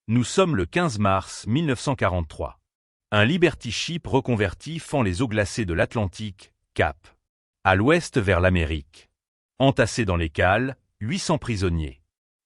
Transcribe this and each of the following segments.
Nous sommes le 15 mars 1943. Un Liberty Ship reconverti fend les eaux glacées de l'Atlantique, cap à l'ouest vers l'Amérique. Entassés dans les cales, 800 prisonniers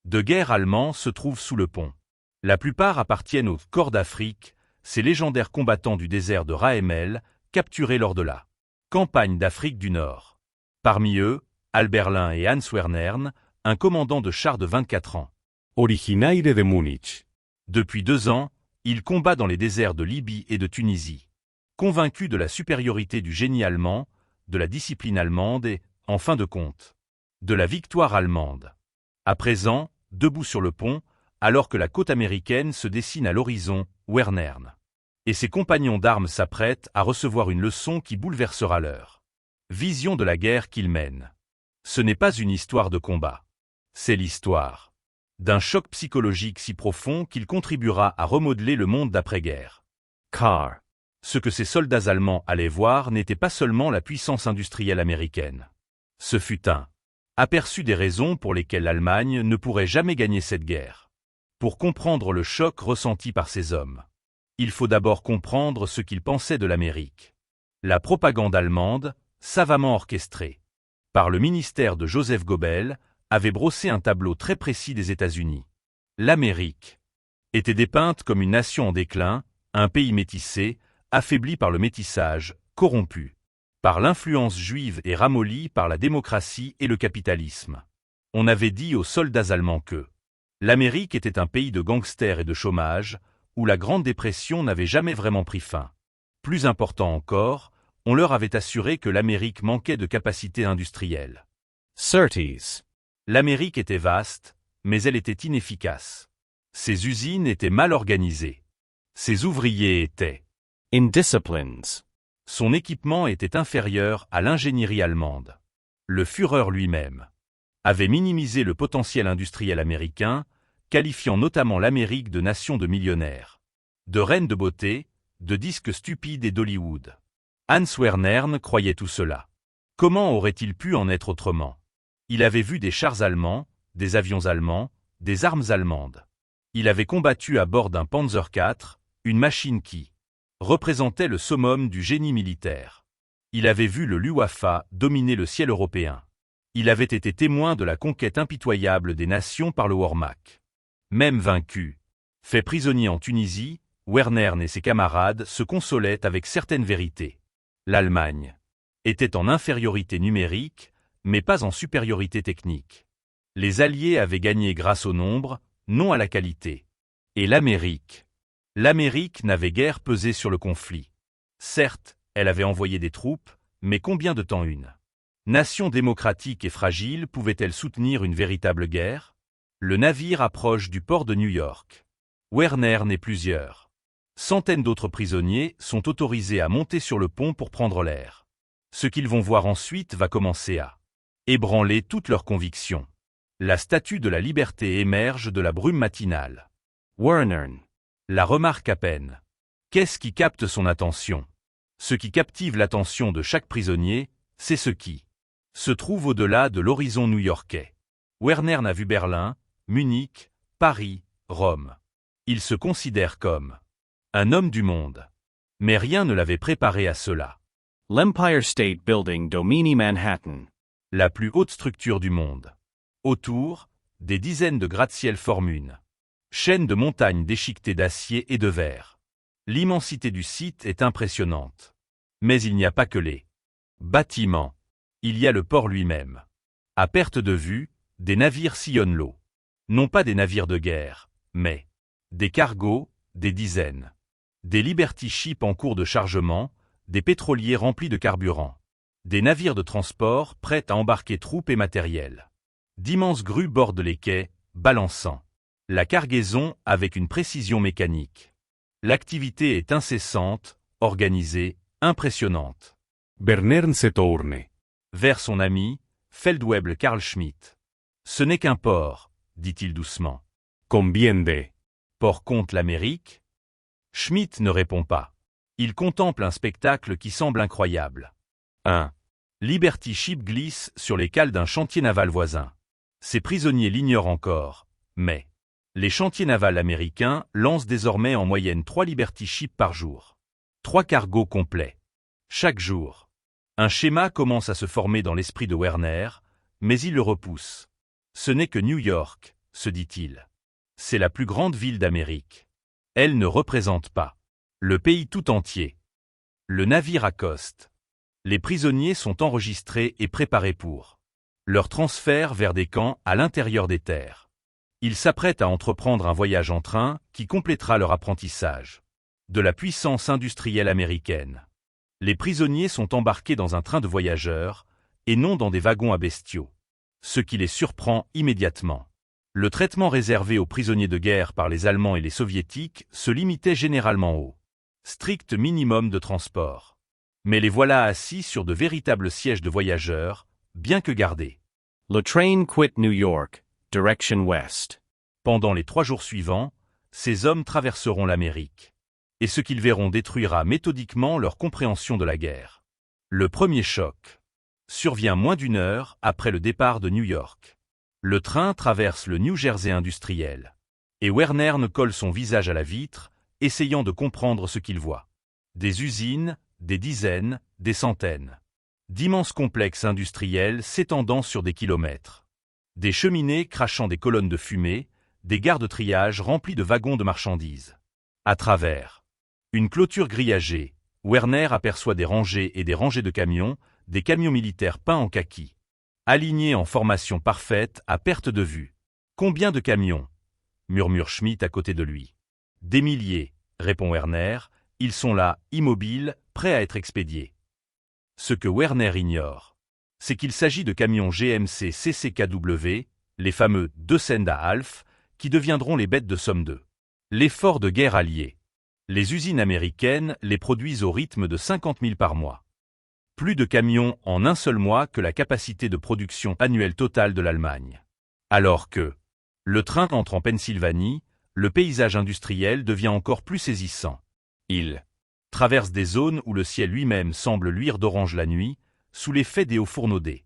de guerre allemands se trouvent sous le pont. La plupart appartiennent au Corps d'Afrique, ces légendaires combattants du désert de Raemel, capturés lors de la campagne d'Afrique du Nord. Parmi eux, Alberlin et Hans Wernern, un commandant de char de 24 ans. Originaire de Múnich. Depuis 2 ans, il combat dans les déserts de Libye et de Tunisie. Convaincu de la supériorité du génie allemand, de la discipline allemande et, en fin de compte, de la victoire allemande. À présent, debout sur le pont, alors que la côte américaine se dessine à l'horizon, Wernern et ses compagnons d'armes s'apprêtent à recevoir une leçon qui bouleversera leur vision de la guerre qu'ils mènent. Ce n'est pas une histoire de combat. C'est l'histoire d'un choc psychologique si profond qu'il contribuera à remodeler le monde d'après-guerre. Car Ce que ces soldats allemands allaient voir n'était pas seulement la puissance industrielle américaine. Ce fut un aperçu des raisons pour lesquelles l'Allemagne ne pourrait jamais gagner cette guerre. Pour comprendre le choc ressenti par ces hommes, il faut d'abord comprendre ce qu'ils pensaient de l'Amérique. La propagande allemande, savamment orchestrée par le ministère de Joseph Goebbels, avait brossé un tableau très précis des États-Unis. L'Amérique était dépeinte comme une nation en déclin, un pays métissé, affaibli par le métissage, corrompu par l'influence juive et ramolli par la démocratie et le capitalisme. On avait dit aux soldats allemands que l'Amérique était un pays de gangsters et de chômage, où la Grande Dépression n'avait jamais vraiment pris fin. Plus important encore, on leur avait assuré que l'Amérique manquait de capacité industrielle. Certes. L'Amérique était vaste, mais elle était inefficace. Ses usines étaient mal organisées. Ses ouvriers étaient Indisciplined. Son équipement était inférieur à l'ingénierie allemande. Le Führer lui-même avait minimisé le potentiel industriel américain, qualifiant notamment l'Amérique de nation de millionnaires, de reine de beauté, de disques stupides et d'Hollywood. Hans Wernern croyait tout cela. Comment aurait-il pu en être autrement? Il avait vu des chars allemands, des avions allemands, des armes allemandes. Il avait combattu à bord d'un Panzer IV, une machine qui représentait le summum du génie militaire. Il avait vu le Luftwaffe dominer le ciel européen. Il avait été témoin de la conquête impitoyable des nations par le Wehrmacht. Même vaincu, fait prisonnier en Tunisie, Wernern et ses camarades se consolaient avec certaines vérités. L'Allemagne était en infériorité numérique, mais pas en supériorité technique. Les Alliés avaient gagné grâce au nombre, non à la qualité. Et l'Amérique n'avait guère pesé sur le conflit. Certes, elle avait envoyé des troupes, mais combien de temps une nation démocratique et fragile pouvait-elle soutenir une véritable guerre? Le navire approche du port de New York. Wernern et plusieurs centaines d'autres prisonniers sont autorisés à monter sur le pont pour prendre l'air. Ce qu'ils vont voir ensuite va commencer à ébranler toutes leurs convictions. La statue de la liberté émerge de la brume matinale. Wernern La remarque à peine. Qu'est-ce qui capte son attention? Ce qui captive l'attention de chaque prisonnier, c'est ce qui se trouve au-delà de l'horizon new-yorkais. Wernern a vu Berlin, Munich, Paris, Rome. Il se considère comme un homme du monde. Mais rien ne l'avait préparé à cela. L'Empire State Building domini Manhattan. La plus haute structure du monde. Autour, des dizaines de gratte-ciel forment une chaîne de montagnes déchiquetées d'acier et de verre. L'immensité du site est impressionnante. Mais il n'y a pas que les bâtiments. Il y a le port lui-même. À perte de vue, des navires sillonnent l'eau. Non pas des navires de guerre, mais des cargos, des dizaines. Des Liberty Ships en cours de chargement, des pétroliers remplis de carburant. Des navires de transport prêts à embarquer troupes et matériel. D'immenses grues bordent les quais, balançant la cargaison avec une précision mécanique. L'activité est incessante, organisée, impressionnante. Wernern se tourne vers son ami, Feldwebel Carl Schmitt. Ce n'est qu'un port, dit-il doucement. Combien de port compte l'Amérique? Schmitt ne répond pas. Il contemple un spectacle qui semble incroyable. Un Liberty Ship glisse sur les cales d'un chantier naval voisin. Ses prisonniers l'ignorent encore, mais Les chantiers navals américains lancent désormais en moyenne 3 Liberty Ships par jour. 3 cargos complets. Chaque jour. Un schéma commence à se former dans l'esprit de Werner, mais il le repousse. Ce n'est que New York, se dit-il. C'est la plus grande ville d'Amérique. Elle ne représente pas le pays tout entier. Le navire accoste. Les prisonniers sont enregistrés et préparés pour leur transfert vers des camps à l'intérieur des terres. Ils s'apprêtent à entreprendre un voyage en train qui complétera leur apprentissage de la puissance industrielle américaine. Les prisonniers sont embarqués dans un train de voyageurs et non dans des wagons à bestiaux, ce qui les surprend immédiatement. Le traitement réservé aux prisonniers de guerre par les Allemands et les Soviétiques se limitait généralement au strict minimum de transport. Mais les voilà assis sur de véritables sièges de voyageurs, bien que gardés. The train quit New York, direction west. Pendant les 3 jours suivants, ces hommes traverseront l'Amérique. Et ce qu'ils verront détruira méthodiquement leur compréhension de la guerre. Le premier choc survient moins d'1 heure après le départ de New York. Le train traverse le New Jersey industriel. Et Werner ne colle son visage à la vitre, essayant de comprendre ce qu'il voit. Des usines, des dizaines, des centaines. D'immenses complexes industriels s'étendant sur des kilomètres. Des cheminées crachant des colonnes de fumée, des gares de triage remplies de wagons de marchandises. À travers une clôture grillagée, Werner aperçoit des rangées et des rangées de camions militaires peints en kaki. Alignés en formation parfaite à perte de vue. Combien de camions ? Murmure Schmidt à côté de lui. Des milliers, répond Werner, ils sont là, immobiles, prêts à être expédiés. Ce que Werner ignore, c'est qu'il s'agit de camions GMC CCKW, les fameux Deux-Senda-Half, qui deviendront les bêtes de somme de l'effort de guerre allié. Les usines américaines les produisent au rythme de 50 000 par mois. Plus de camions en un seul mois que la capacité de production annuelle totale de l'Allemagne. Alors que le train entre en Pennsylvanie, le paysage industriel devient encore plus saisissant. Il traverse des zones où le ciel lui-même semble luire d'orange la nuit, sous l'effet des hauts fourneaux D.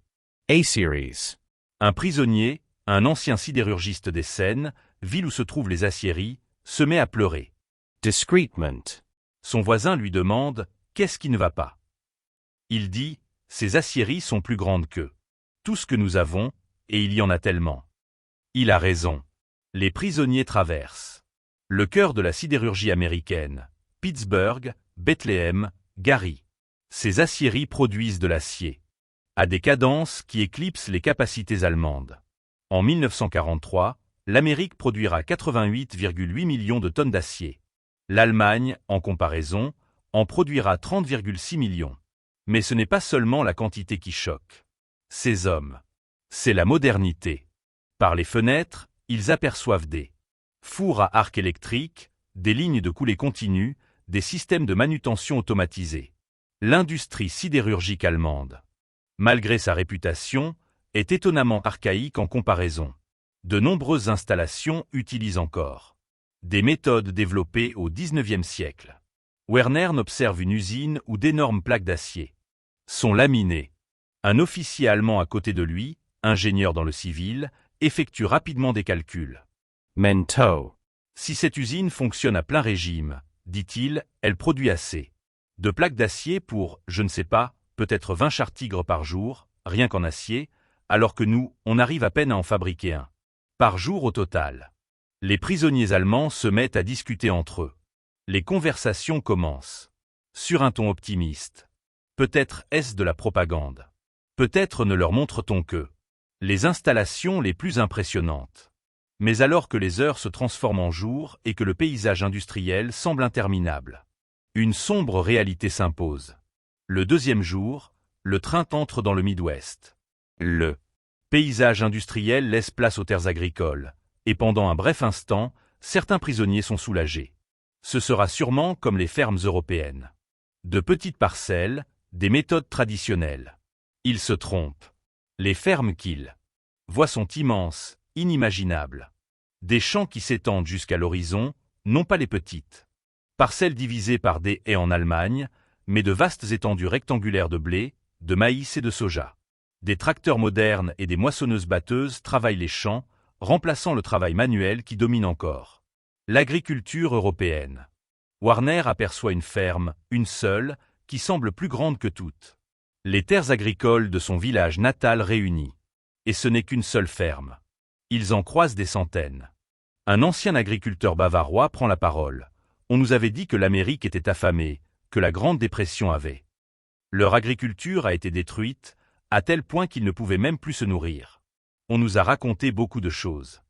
A-Series. Un prisonnier, un ancien sidérurgiste des Seines, ville où se trouvent les aciéries, se met à pleurer. Discretement. Son voisin lui demande « Qu'est-ce qui ne va pas ?» Il dit « Ces aciéries sont plus grandes que tout ce que nous avons, et il y en a tellement. » Il a raison. Les prisonniers traversent le cœur de la sidérurgie américaine, Pittsburgh, Bethléem, Gary. Ces aciéries produisent de l'acier à des cadences qui éclipsent les capacités allemandes. En 1943, l'Amérique produira 88,8 millions de tonnes d'acier. L'Allemagne, en comparaison, en produira 30,6 millions. Mais ce n'est pas seulement la quantité qui choque. Ces hommes, c'est la modernité. Par les fenêtres, ils aperçoivent des fours à arc électrique, des lignes de coulée continue, des systèmes de manutention automatisés. L'industrie sidérurgique allemande, malgré sa réputation, est étonnamment archaïque en comparaison. De nombreuses installations utilisent encore des méthodes développées au XIXe siècle. Werner observe une usine où d'énormes plaques d'acier sont laminées. Un officier allemand à côté de lui, ingénieur dans le civil, effectue rapidement des calculs. Mento. Si cette usine fonctionne à plein régime, dit-il, elle produit assez de plaques d'acier pour, je ne sais pas, peut-être 20 chars Tigres par jour, rien qu'en acier, alors que nous, on arrive à peine à en fabriquer un par jour au total. Les prisonniers allemands se mettent à discuter entre eux. Les conversations commencent sur un ton optimiste. Peut-être est-ce de la propagande. Peut-être ne leur montre-t-on que les installations les plus impressionnantes. Mais alors que les heures se transforment en jours et que le paysage industriel semble interminable, une sombre réalité s'impose. Le deuxième jour, le train entre dans le Midwest. Le paysage industriel laisse place aux terres agricoles, et pendant un bref instant, certains prisonniers sont soulagés. Ce sera sûrement comme les fermes européennes. De petites parcelles, des méthodes traditionnelles. Ils se trompent. Les fermes qu'ils voient sont immenses, inimaginables. Des champs qui s'étendent jusqu'à l'horizon, non pas les petites parcelles divisées par des haies en Allemagne, mais de vastes étendues rectangulaires de blé, de maïs et de soja. Des tracteurs modernes et des moissonneuses-batteuses travaillent les champs, remplaçant le travail manuel qui domine encore. L'agriculture européenne. Warner aperçoit une ferme, une seule, qui semble plus grande que toutes. Les terres agricoles de son village natal réunies. Et ce n'est qu'une seule ferme. Ils en croisent des centaines. Un ancien agriculteur bavarois prend la parole. On nous avait dit que l'Amérique était affamée, que la Grande Dépression avait. Leur agriculture a été détruite, à tel point qu'ils ne pouvaient même plus se nourrir. On nous a raconté beaucoup de choses.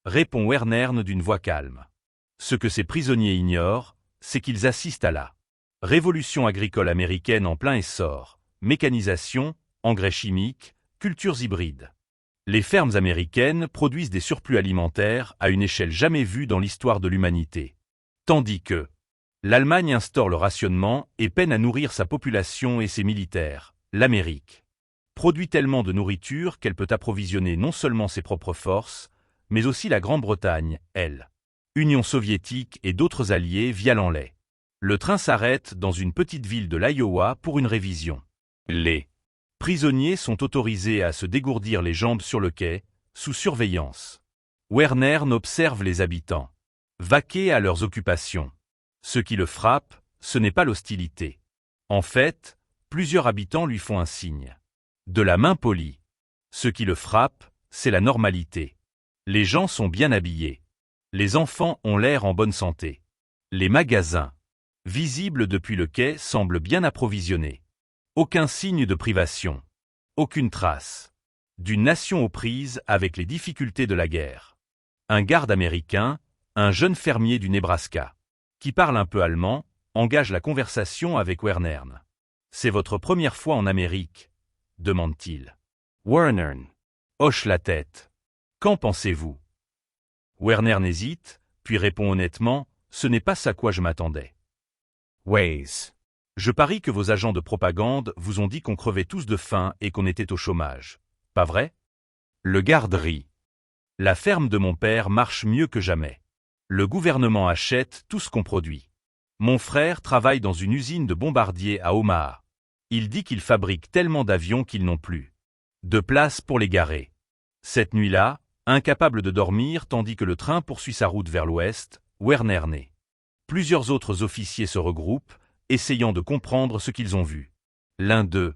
Répond Wernern d'une voix calme. Ce que ces prisonniers ignorent, c'est qu'ils assistent à la révolution agricole américaine en plein essor, mécanisation, engrais chimiques, cultures hybrides. Les fermes américaines produisent des surplus alimentaires à une échelle jamais vue dans l'histoire de l'humanité. Tandis que l'Allemagne instaure le rationnement et peine à nourrir sa population et ses militaires, l'Amérique produit tellement de nourriture qu'elle peut approvisionner non seulement ses propres forces, mais aussi la Grande-Bretagne, elle, Union soviétique et d'autres alliés via l'Anlais. Le train s'arrête dans une petite ville de l'Iowa pour une révision. Les prisonniers sont autorisés à se dégourdir les jambes sur le quai, sous surveillance. Wernern observe les habitants, vaquer à leurs occupations. Ce qui le frappe, ce n'est pas l'hostilité. En fait, plusieurs habitants lui font un signe. De la main polie. Ce qui le frappe, c'est la normalité. Les gens sont bien habillés. Les enfants ont l'air en bonne santé. Les magasins, visibles depuis le quai, semblent bien approvisionnés. Aucun signe de privation. Aucune trace. D'une nation aux prises avec les difficultés de la guerre. Un garde américain, un jeune fermier du Nebraska, qui parle un peu allemand, engage la conversation avec Wernern. « C'est votre première fois en Amérique ?» demande-t-il. Wernern Hoche la tête. « Qu'en pensez-vous » Wernern hésite, puis répond honnêtement, « Ce n'est pas ça à quoi je m'attendais. » Ways. Je parie que vos agents de propagande vous ont dit qu'on crevait tous de faim et qu'on était au chômage. Pas vrai? Le garde rit. La ferme de mon père marche mieux que jamais. Le gouvernement achète tout ce qu'on produit. Mon frère travaille dans une usine de bombardiers à Omaha. Il dit qu'il fabrique tellement d'avions qu'ils n'ont plus de place pour les garer. Cette nuit-là, incapable de dormir tandis que le train poursuit sa route vers l'ouest, Wernern naît. Plusieurs autres officiers se regroupent, essayant de comprendre ce qu'ils ont vu. L'un d'eux,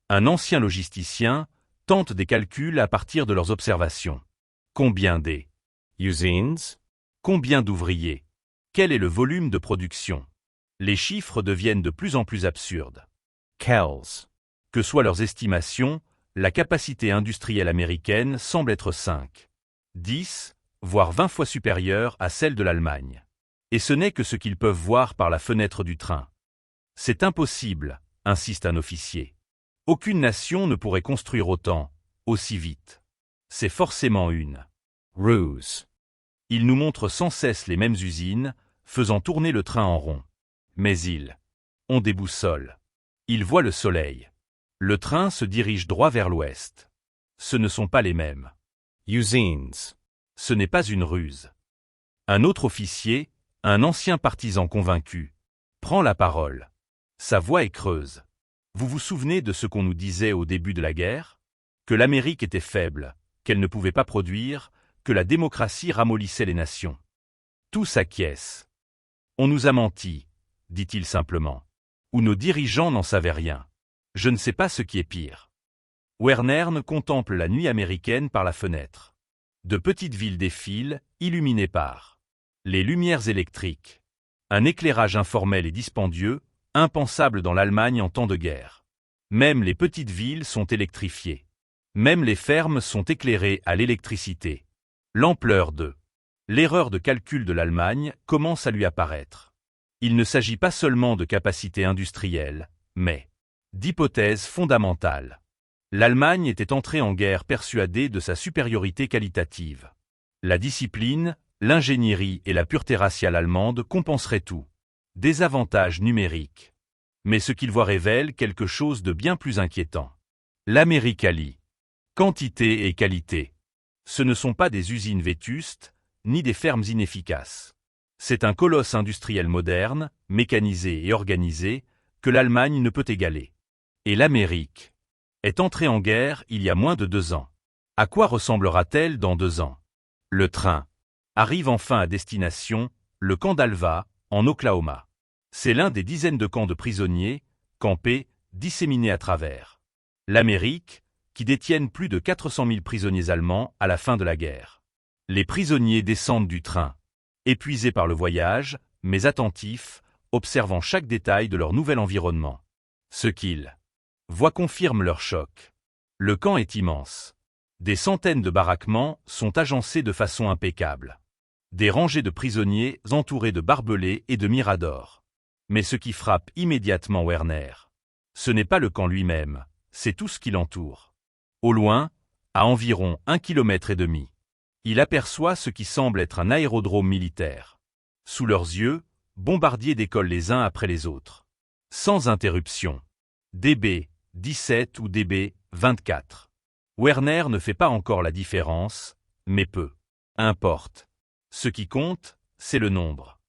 un ancien logisticien, tente des calculs à partir de leurs observations. Combien usines? Combien d'ouvriers? Quel est le volume de production? Les chiffres deviennent de plus en plus absurdes. Kells. Que soient leurs estimations, la capacité industrielle américaine semble être 5, 10, voire 20 fois supérieure à celle de l'Allemagne. Et ce n'est que ce qu'ils peuvent voir par la fenêtre du train. C'est impossible, insiste un officier. Aucune nation ne pourrait construire autant, aussi vite. C'est forcément une ruse. Il nous montre sans cesse les mêmes usines, faisant tourner le train en rond. Mais on déboussole. Ils voient le soleil. Le train se dirige droit vers l'ouest. Ce ne sont pas les mêmes usines. Ce n'est pas une ruse. Un autre officier, un ancien partisan convaincu, prend la parole. Sa voix est creuse. Vous vous souvenez de ce qu'on nous disait au début de la guerre? Que l'Amérique était faible, qu'elle ne pouvait pas produire, que la démocratie ramollissait les nations. Tous acquiescent. On nous a menti, dit-il simplement. Ou nos dirigeants n'en savaient rien. Je ne sais pas ce qui est pire. Wernern contemple la nuit américaine par la fenêtre. De petites villes défilent, illuminées par les lumières électriques. Un éclairage informel et dispendieux, impensable dans l'Allemagne en temps de guerre. Même les petites villes sont électrifiées. Même les fermes sont éclairées à l'électricité. L'ampleur de l'erreur de calcul de l'Allemagne commence à lui apparaître. Il ne s'agit pas seulement de capacité industrielle, mais d'hypothèses fondamentales. L'Allemagne était entrée en guerre persuadée de sa supériorité qualitative. La discipline, l'ingénierie et la pureté raciale allemande compenseraient tout. Des avantages numériques. Mais ce qu'il voit révèle quelque chose de bien plus inquiétant. L'Amérique allie quantité et qualité. Ce ne sont pas des usines vétustes, ni des fermes inefficaces. C'est un colosse industriel moderne, mécanisé et organisé, que l'Allemagne ne peut égaler. Et l'Amérique est entrée en guerre il y a moins de 2 ans. À quoi ressemblera-t-elle dans 2 ans? Le train arrive enfin à destination, le camp d'Alva, en Oklahoma. C'est l'un des dizaines de camps de prisonniers, campés, disséminés à travers l'Amérique, qui détiennent plus de 400 000 prisonniers allemands à la fin de la guerre. Les prisonniers descendent du train, épuisés par le voyage, mais attentifs, observant chaque détail de leur nouvel environnement. Ce qu'ils voient confirme leur choc. Le camp est immense. Des centaines de baraquements sont agencés de façon impeccable. Des rangées de prisonniers entourés de barbelés et de miradors. Mais ce qui frappe immédiatement Werner, ce n'est pas le camp lui-même, c'est tout ce qui l'entoure. Au loin, à environ 1,5 km, il aperçoit ce qui semble être un aérodrome militaire. Sous leurs yeux, bombardiers décollent les uns après les autres. Sans interruption. DB-17 ou DB-24. Werner ne fait pas encore la différence, mais peu importe. Ce qui compte, c'est le nombre.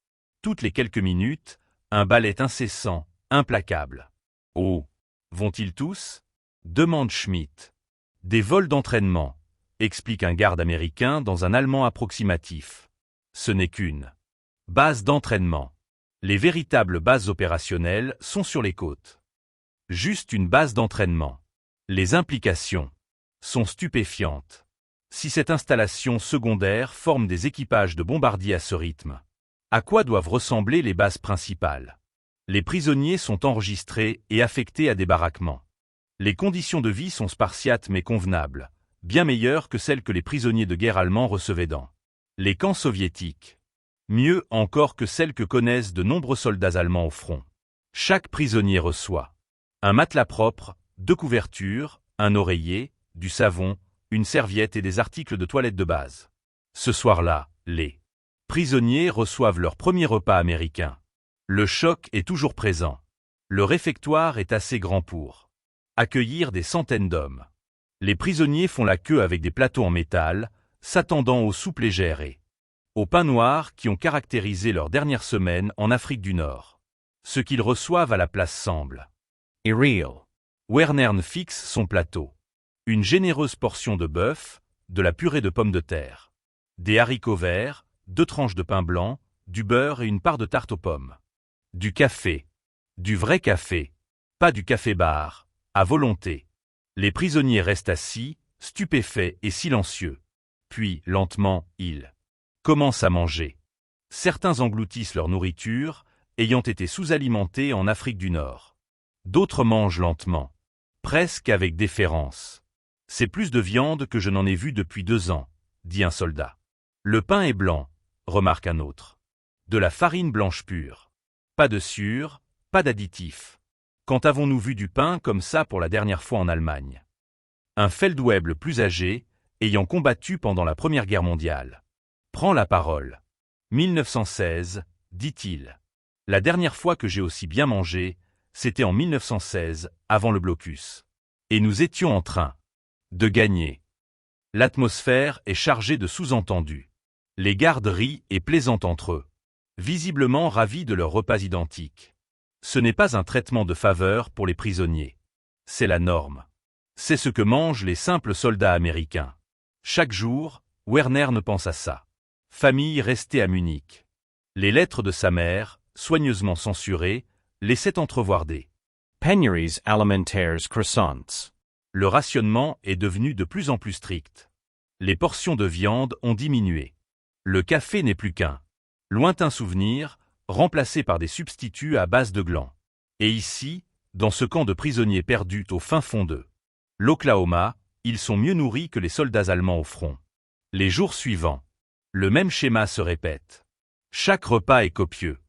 Toutes les quelques minutes, un ballet incessant, implacable. Oh, vont-ils tous? Demande Schmidt. Des vols d'entraînement, explique un garde américain dans un allemand approximatif. Ce n'est qu'une base d'entraînement. Les véritables bases opérationnelles sont sur les côtes. Juste une base d'entraînement. Les implications sont stupéfiantes. Si cette installation secondaire forme des équipages de bombardiers à ce rythme, à quoi doivent ressembler les bases principales? Les prisonniers sont enregistrés et affectés à des baraquements. Les conditions de vie sont spartiates mais convenables, bien meilleures que celles que les prisonniers de guerre allemands recevaient dans les camps soviétiques. Mieux encore que celles que connaissent de nombreux soldats allemands au front. Chaque prisonnier reçoit un matelas propre, 2 couvertures, un oreiller, du savon, une serviette et des articles de toilette de base. Ce soir-là, les prisonniers reçoivent leur premier repas américain. Le choc est toujours présent. Le réfectoire est assez grand pour accueillir des centaines d'hommes. Les prisonniers font la queue avec des plateaux en métal, s'attendant aux soupes légères et aux pains noirs qui ont caractérisé leur dernière semaine en Afrique du Nord. Ce qu'ils reçoivent à la place semble irreal. Werner fixe son plateau. Une généreuse portion de bœuf, de la purée de pommes de terre, des haricots verts, 2 tranches de pain blanc, du beurre et une part de tarte aux pommes. Du café. Du vrai café. Pas du café-bar. À volonté. Les prisonniers restent assis, stupéfaits et silencieux. Puis, lentement, ils commencent à manger. Certains engloutissent leur nourriture, ayant été sous-alimentés en Afrique du Nord. D'autres mangent lentement, presque avec déférence. C'est plus de viande que je n'en ai vu depuis 2 ans, dit un soldat. Le pain est blanc, remarque un autre. De la farine blanche pure. Pas de sucre, pas d'additifs. Quand avons-nous vu du pain comme ça pour la dernière fois en Allemagne? Un Feldwebel plus âgé, ayant combattu pendant la Première Guerre mondiale, prend la parole. 1916, dit-il. La dernière fois que j'ai aussi bien mangé, c'était en 1916, avant le blocus. Et nous étions en train de gagner. L'atmosphère est chargée de sous-entendus. Les gardes rient et plaisantent entre eux, visiblement ravis de leurs repas identiques. Ce n'est pas un traitement de faveur pour les prisonniers. C'est la norme. C'est ce que mangent les simples soldats américains. Chaque jour, Werner ne pense à ça. Famille restée à Munich. Les lettres de sa mère, soigneusement censurées, laissaient entrevoir des Penuries alimentaires croissantes. Le rationnement est devenu de plus en plus strict. Les portions de viande ont diminué. Le café n'est plus qu'un lointain souvenir, remplacé par des substituts à base de glands. Et ici, dans ce camp de prisonniers perdus au fin fond de l'Oklahoma, ils sont mieux nourris que les soldats allemands au front. Les jours suivants, le même schéma se répète. Chaque repas est copieux.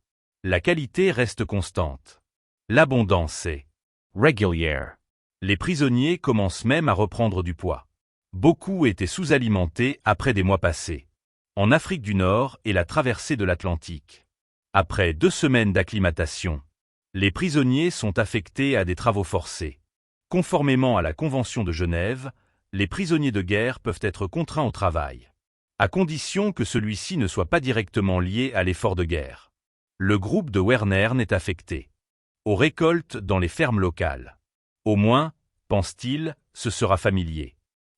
La qualité reste constante. L'abondance est Régulière. Les prisonniers commencent même à reprendre du poids. Beaucoup étaient sous-alimentés après des mois passés en Afrique du Nord et la traversée de l'Atlantique. Après 2 semaines d'acclimatation, les prisonniers sont affectés à des travaux forcés. Conformément à la Convention de Genève, les prisonniers de guerre peuvent être contraints au travail, à condition que celui-ci ne soit pas directement lié à l'effort de guerre. Le groupe de Werner n'est affecté aux récoltes dans les fermes locales. Au moins, pense-t-il, ce sera familier.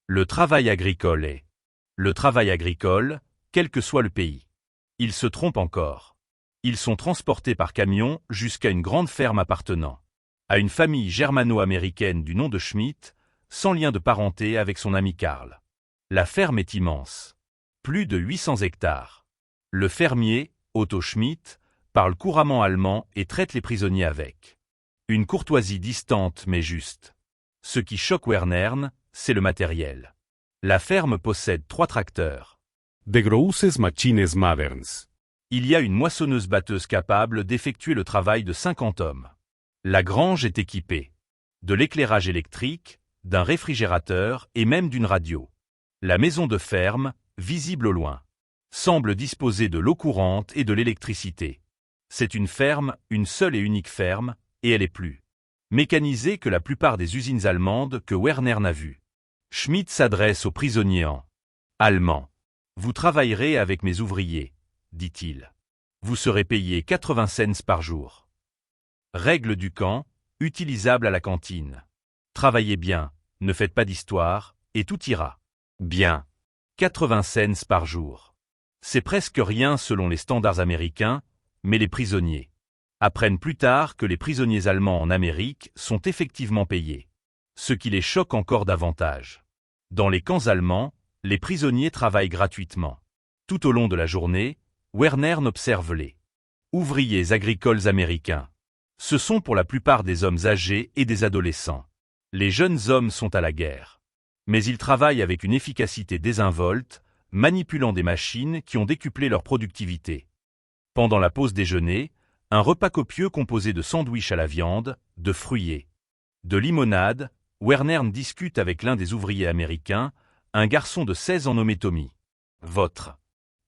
Le travail agricole est Le travail agricole, quel que soit le pays. Ils se trompent encore. Ils sont transportés par camion jusqu'à une grande ferme appartenant à une famille germano-américaine du nom de Schmidt, sans lien de parenté avec son ami Karl. La ferme est immense. Plus de 800 hectares. Le fermier, Otto Schmidt, parle couramment allemand et traite les prisonniers avec une courtoisie distante mais juste. Ce qui choque Wernern, c'est le matériel. La ferme possède 3 tracteurs. De grosses machines modernes. Il y a une moissonneuse-batteuse capable d'effectuer le travail de 50 hommes. La grange est équipée de l'éclairage électrique, d'un réfrigérateur et même d'une radio. La maison de ferme, visible au loin, semble disposer de l'eau courante et de l'électricité. C'est une ferme, une seule et unique ferme, et elle est plus mécanisée que la plupart des usines allemandes que Werner n'a vues. Schmidt s'adresse aux prisonniers en allemand. « Vous travaillerez avec mes ouvriers, dit-il. Vous serez payé 80 cents par jour. Règle du camp, utilisable à la cantine. Travaillez bien, ne faites pas d'histoire, et tout ira bien. 80 cents par jour. C'est presque rien selon les standards américains, mais les prisonniers apprennent plus tard que les prisonniers allemands en Amérique sont effectivement payés. Ce qui les choque encore davantage. Dans les camps allemands, les prisonniers travaillent gratuitement. Tout au long de la journée, Werner observe les ouvriers agricoles américains. Ce sont pour la plupart des hommes âgés et des adolescents. Les jeunes hommes sont à la guerre. Mais ils travaillent avec une efficacité désinvolte, manipulant des machines qui ont décuplé leur productivité. Pendant la pause déjeuner, un repas copieux composé de sandwichs à la viande, de fruits, de limonade, Werner discute avec l'un des ouvriers américains, un garçon de 16 ans nommé Tommy. « Votre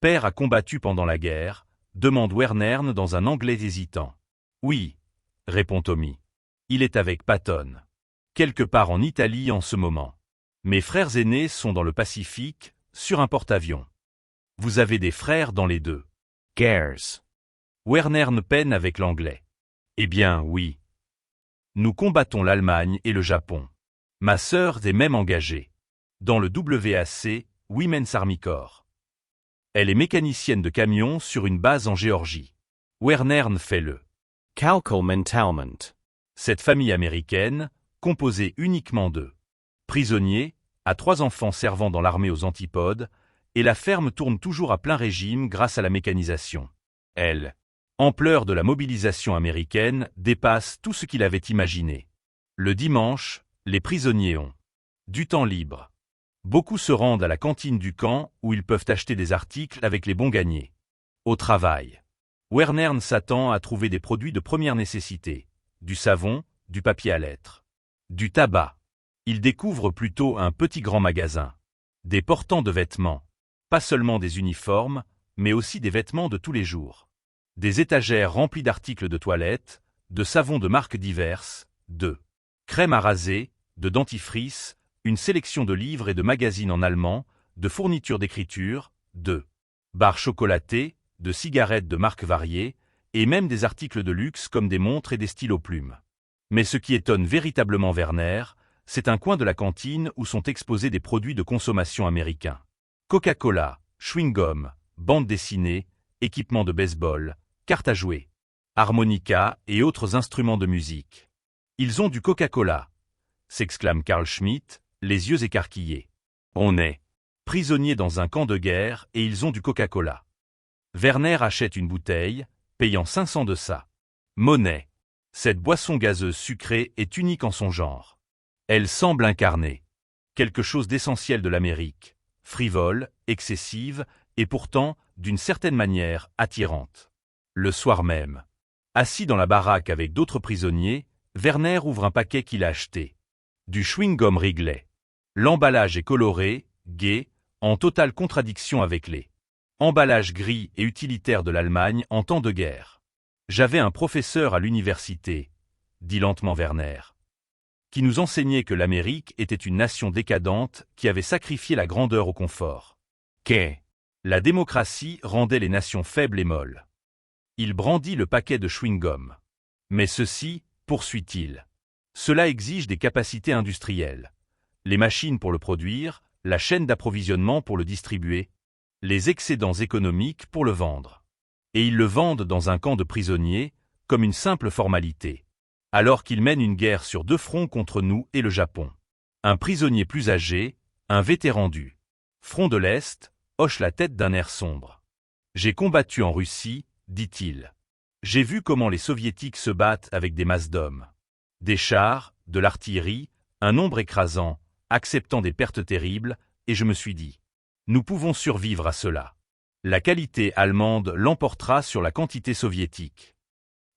père a combattu pendant la guerre ?» demande Werner dans un anglais hésitant. « Oui, » répond Tommy. « Il est avec Patton. Quelque part en Italie en ce moment. Mes frères aînés sont dans le Pacifique, sur un porte-avions. Vous avez des frères dans les deux. » Guerres. Werner peine avec l'anglais. « Eh bien, oui. Nous combattons l'Allemagne et le Japon. Ma sœur est même engagée dans le WAC, Women's Army Corps. Elle est mécanicienne de camion sur une base en Géorgie. Werner fait le Kalkalmentalment. Cette famille américaine, composée uniquement de prisonniers, a 3 enfants servant dans l'armée aux antipodes, et la ferme tourne toujours à plein régime grâce à la mécanisation. L'ampleur de la mobilisation américaine dépasse tout ce qu'il avait imaginé. Le dimanche, les prisonniers ont du temps libre. Beaucoup se rendent à la cantine du camp où ils peuvent acheter des articles avec les bons gagnés. Au travail, Werner s'attend à trouver des produits de première nécessité, du savon, du papier à lettres, du tabac. Il découvre plutôt un petit grand magasin. Des portants de vêtements, pas seulement des uniformes, mais aussi des vêtements de tous les jours. Des étagères remplies d'articles de toilette, de savons de marques diverses, de crème à raser, de dentifrice, une sélection de livres et de magazines en allemand, de fournitures d'écriture, de barres chocolatées, de cigarettes de marques variées, et même des articles de luxe comme des montres et des stylos plumes. Mais ce qui étonne véritablement Werner, c'est un coin de la cantine où sont exposés des produits de consommation américains. Coca-Cola, chewing-gum, bandes dessinées, équipements de baseball, cartes à jouer, harmonica et autres instruments de musique. « Ils ont du Coca-Cola !» s'exclame Carl Schmitt, les yeux écarquillés. « On est prisonniers dans un camp de guerre et ils ont du Coca-Cola. » Werner achète une bouteille, payant 500 de sa monnaie. Cette boisson gazeuse sucrée est unique en son genre. Elle semble incarner quelque chose d'essentiel de l'Amérique, frivole, excessive et pourtant, d'une certaine manière, attirante. Le soir même, assis dans la baraque avec d'autres prisonniers, Werner ouvre un paquet qu'il a acheté. Du chewing-gum Wrigley. L'emballage est coloré, gai, en totale contradiction avec les emballages gris et utilitaires de l'Allemagne en temps de guerre. J'avais un professeur à l'université, dit lentement Werner, qui nous enseignait que l'Amérique était une nation décadente qui avait sacrifié la grandeur au confort. La démocratie rendait les nations faibles et molles. Il brandit le paquet de chewing-gum. Mais ceci, poursuit-il, cela exige des capacités industrielles. Les machines pour le produire, la chaîne d'approvisionnement pour le distribuer, les excédents économiques pour le vendre. Et ils le vendent dans un camp de prisonniers, comme une simple formalité. Alors qu'ils mènent une guerre sur 2 fronts contre nous et le Japon. Un prisonnier plus âgé, un vétéran du front de l'Est, hoche la tête d'un air sombre. J'ai combattu en Russie, dit-il. J'ai vu comment les soviétiques se battent avec des masses d'hommes. Des chars, de l'artillerie, un nombre écrasant, acceptant des pertes terribles, et je me suis dit, nous pouvons survivre à cela. La qualité allemande l'emportera sur la quantité soviétique.